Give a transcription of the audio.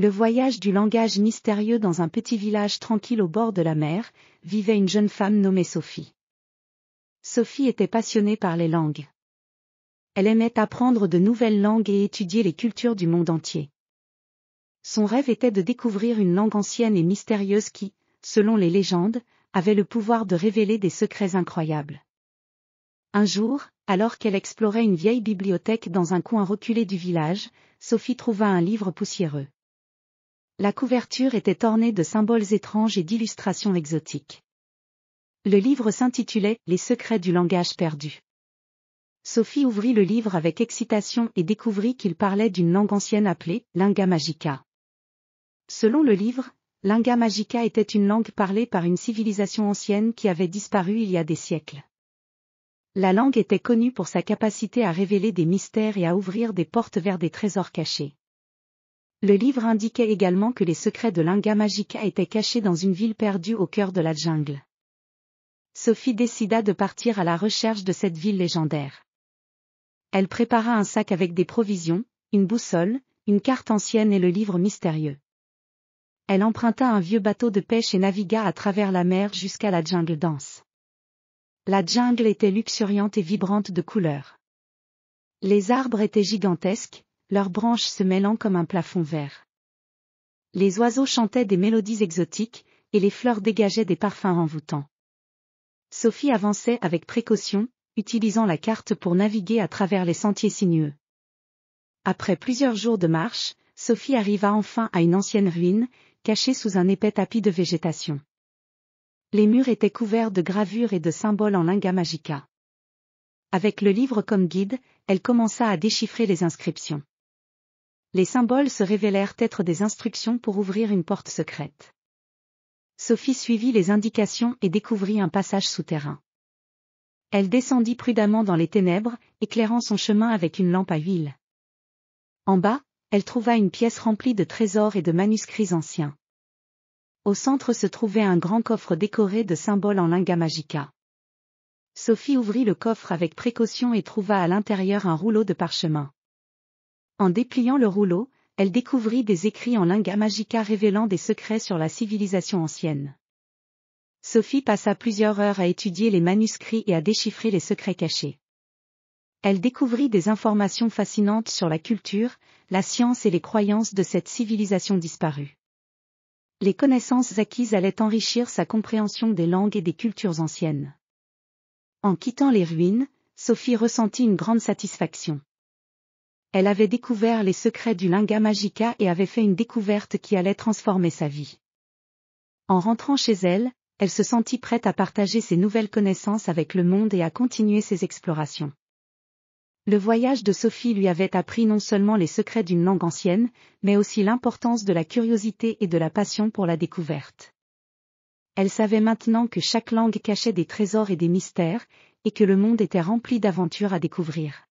Le voyage du langage mystérieux. Dans un petit village tranquille au bord de la mer, vivait une jeune femme nommée Sophie. Sophie était passionnée par les langues. Elle aimait apprendre de nouvelles langues et étudier les cultures du monde entier. Son rêve était de découvrir une langue ancienne et mystérieuse qui, selon les légendes, avait le pouvoir de révéler des secrets incroyables. Un jour, alors qu'elle explorait une vieille bibliothèque dans un coin reculé du village, Sophie trouva un livre poussiéreux. La couverture était ornée de symboles étranges et d'illustrations exotiques. Le livre s'intitulait « Les secrets du langage perdu ». Sophie ouvrit le livre avec excitation et découvrit qu'il parlait d'une langue ancienne appelée « Lingua Magica ». Selon le livre, Lingua Magica était une langue parlée par une civilisation ancienne qui avait disparu il y a des siècles. La langue était connue pour sa capacité à révéler des mystères et à ouvrir des portes vers des trésors cachés. Le livre indiquait également que les secrets de Lingua Magica étaient cachés dans une ville perdue au cœur de la jungle. Sophie décida de partir à la recherche de cette ville légendaire. Elle prépara un sac avec des provisions, une boussole, une carte ancienne et le livre mystérieux. Elle emprunta un vieux bateau de pêche et navigua à travers la mer jusqu'à la jungle dense. La jungle était luxuriante et vibrante de couleurs. Les arbres étaient gigantesques, leurs branches se mêlant comme un plafond vert. Les oiseaux chantaient des mélodies exotiques, et les fleurs dégageaient des parfums envoûtants. Sophie avançait avec précaution, utilisant la carte pour naviguer à travers les sentiers sinueux. Après plusieurs jours de marche, Sophie arriva enfin à une ancienne ruine, cachée sous un épais tapis de végétation. Les murs étaient couverts de gravures et de symboles en Lingua Magica. Avec le livre comme guide, elle commença à déchiffrer les inscriptions. Les symboles se révélèrent être des instructions pour ouvrir une porte secrète. Sophie suivit les indications et découvrit un passage souterrain. Elle descendit prudemment dans les ténèbres, éclairant son chemin avec une lampe à huile. En bas, elle trouva une pièce remplie de trésors et de manuscrits anciens. Au centre se trouvait un grand coffre décoré de symboles en Lingua Magica. Sophie ouvrit le coffre avec précaution et trouva à l'intérieur un rouleau de parchemin. En dépliant le rouleau, elle découvrit des écrits en Lingua Magica révélant des secrets sur la civilisation ancienne. Sophie passa plusieurs heures à étudier les manuscrits et à déchiffrer les secrets cachés. Elle découvrit des informations fascinantes sur la culture, la science et les croyances de cette civilisation disparue. Les connaissances acquises allaient enrichir sa compréhension des langues et des cultures anciennes. En quittant les ruines, Sophie ressentit une grande satisfaction. Elle avait découvert les secrets du Lingua Magica et avait fait une découverte qui allait transformer sa vie. En rentrant chez elle, elle se sentit prête à partager ses nouvelles connaissances avec le monde et à continuer ses explorations. Le voyage de Sophie lui avait appris non seulement les secrets d'une langue ancienne, mais aussi l'importance de la curiosité et de la passion pour la découverte. Elle savait maintenant que chaque langue cachait des trésors et des mystères, et que le monde était rempli d'aventures à découvrir.